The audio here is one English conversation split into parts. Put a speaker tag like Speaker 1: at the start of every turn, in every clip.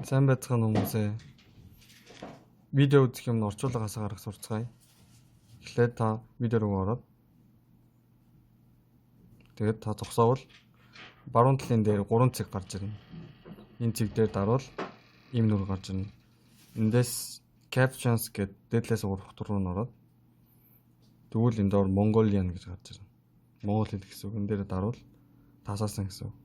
Speaker 1: Сайн байцгаана хүмүүсээ. Видео үзэх юм орчуулгаас гарах сурцгаая. Эхлээд та видео руу ороод тэгээд та зогсоовол баруун талын дээр 3 цэг гарч ирнэ. Энэ цэг дээр дарвал ийм нүр гарч ирнэ. Эндээс captions гэдэг дээдлээс урах руу ороод тэгвэл энэ доор Mongolian гэж гарч ирнэ. Монгол хэл гэсэн үг. Энэ дээр дарвал тасаасан гэсэн үг.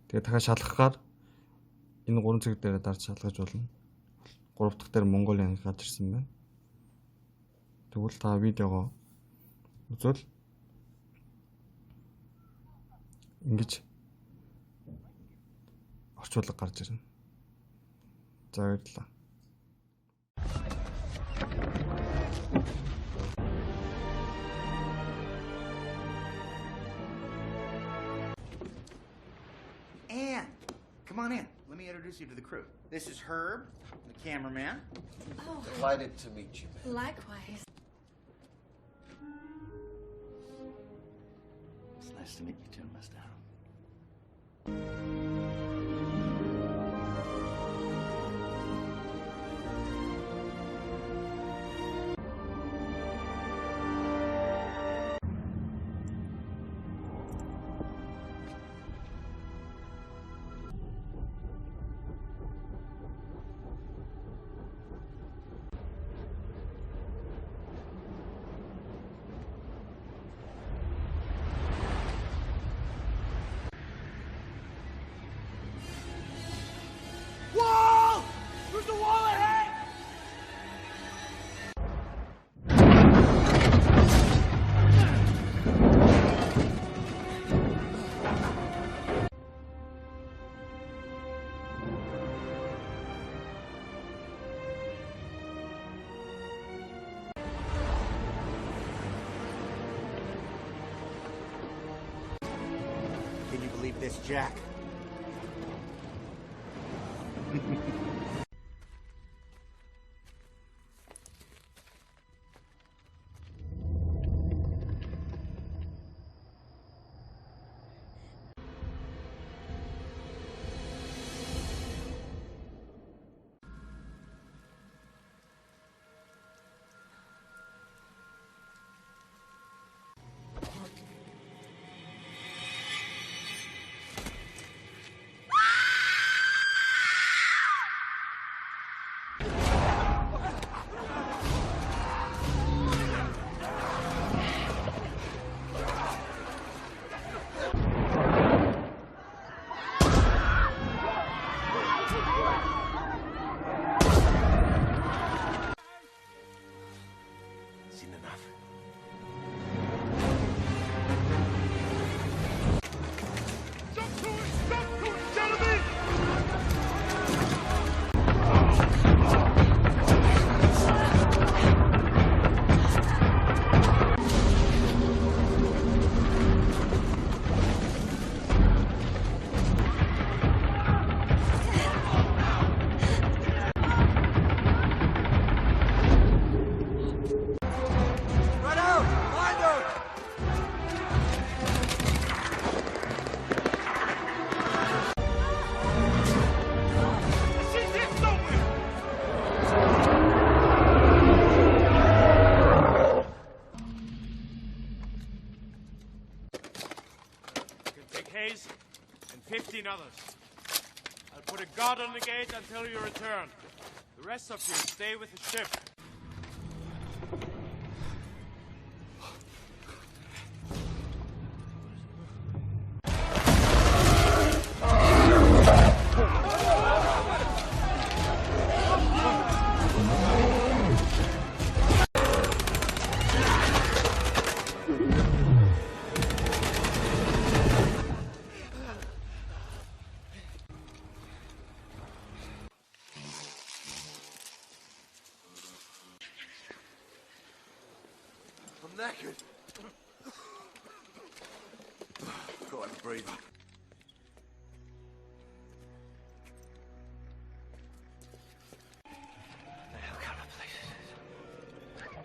Speaker 1: Тэгээд дахиад шалгахаар энэ 3 цэг дээр дарж шалгаж болно. 3 дахь дээр Mongolian гарч ирсэн байна. Тэгвэл та видеогоо үзвэл ингэж орчуулга гарч ирнэ. За баярлалаа.
Speaker 2: Anne, come on in. Let me introduce you to the crew. This is Herb, the cameraman.
Speaker 3: Oh,
Speaker 4: Delighted to meet you, man.
Speaker 3: likewise.
Speaker 2: It's nice to meet you too, Miss Darrow. Wall! There's a wall ahead! Can you believe this, Jack? Seen enough. Jump to it, gentlemen! Right out! Find her! She's here somewhere!
Speaker 5: You can take Hayes and 15 others. I'll put a guard on the gate until you return. The rest of you stay with the ship.
Speaker 4: I'm knackered. Go on, breathe.
Speaker 2: The hell kind of place is this?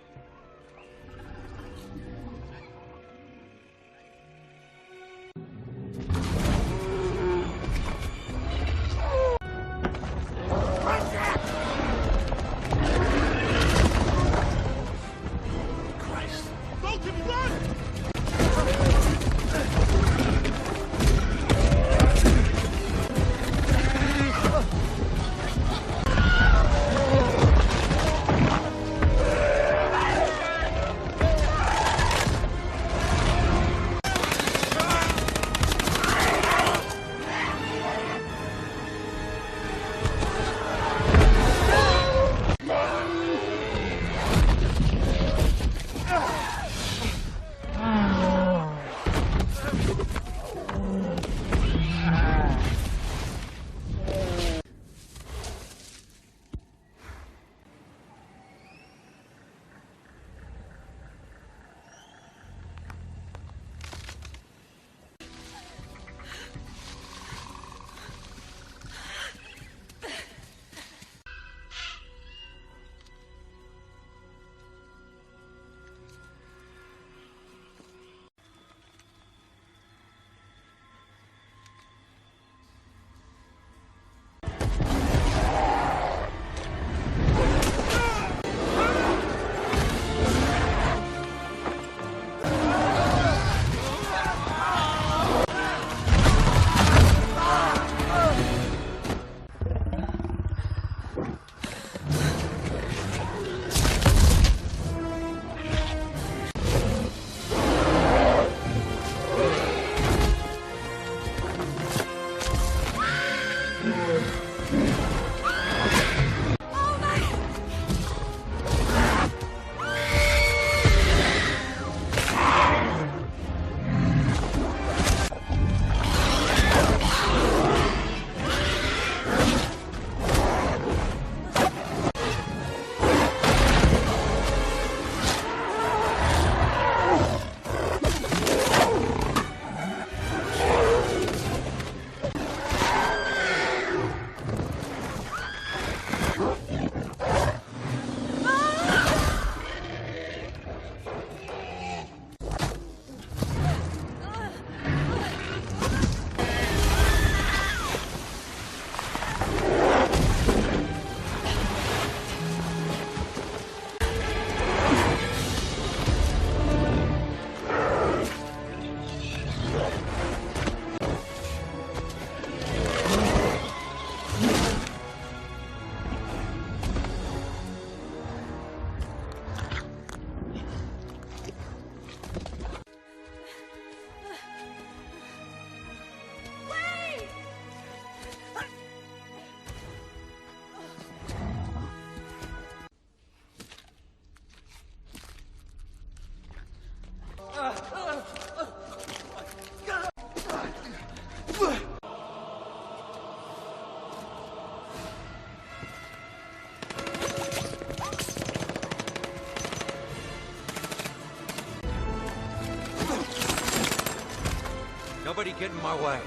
Speaker 4: anybody get in my way.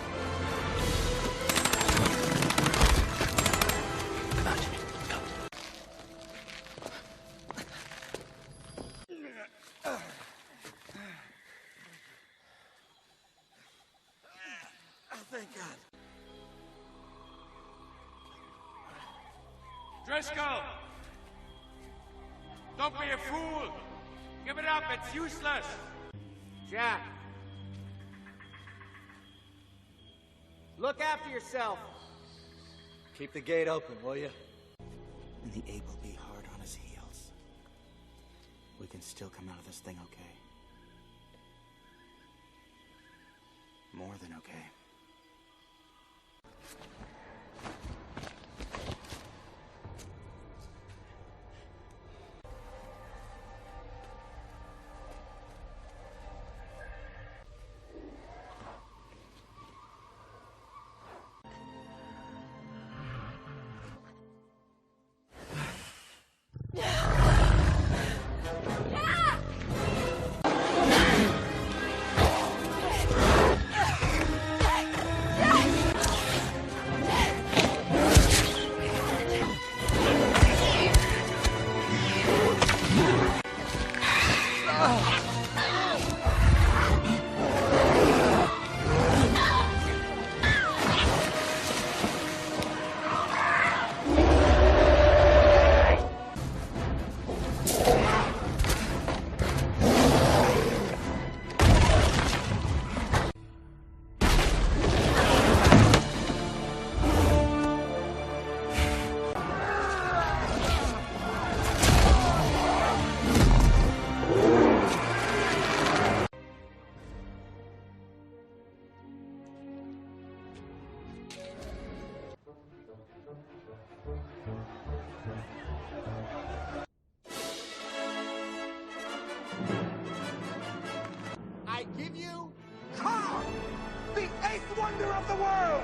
Speaker 4: Thank God.
Speaker 5: Driscoll! Don't be a fool! Give it up, it's useless!
Speaker 3: Jack. Look after yourself.
Speaker 4: Keep the gate open, will you?
Speaker 2: The ape will be hard on his heels. We can still come out of this thing okay. More than okay. I give you Kong, the eighth wonder of the world!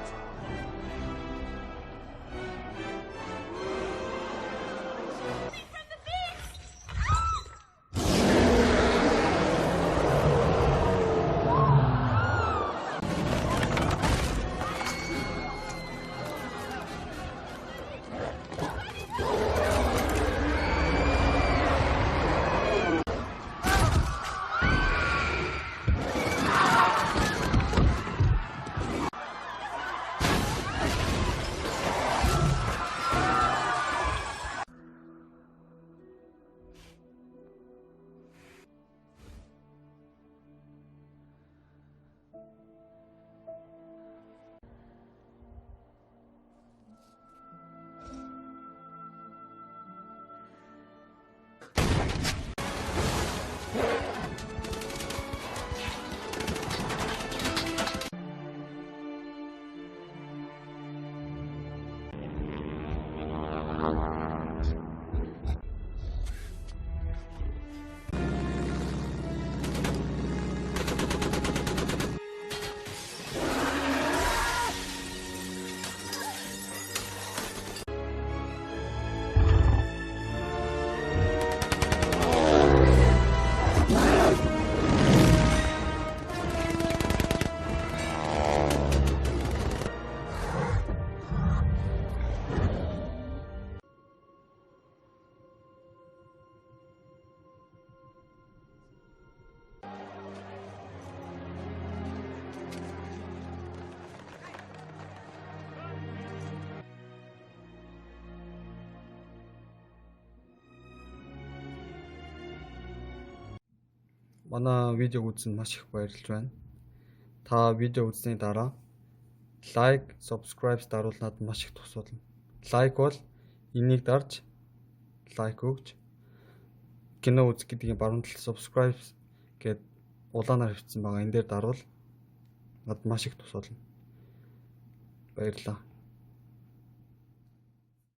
Speaker 1: Манай видеог үзсэнд маш их баярлалж байна. Та видео үзсний дараа лайк, subscribe даруул надад маш их тус болно. Лайк бол энийг дарж лайк өгч кино үзэх гэдгийг баруун талд subscribe гэд улаанаар хэвчсэн байгаа. Энэ дээр дарвал надад маш их тус болно. Баярлалаа.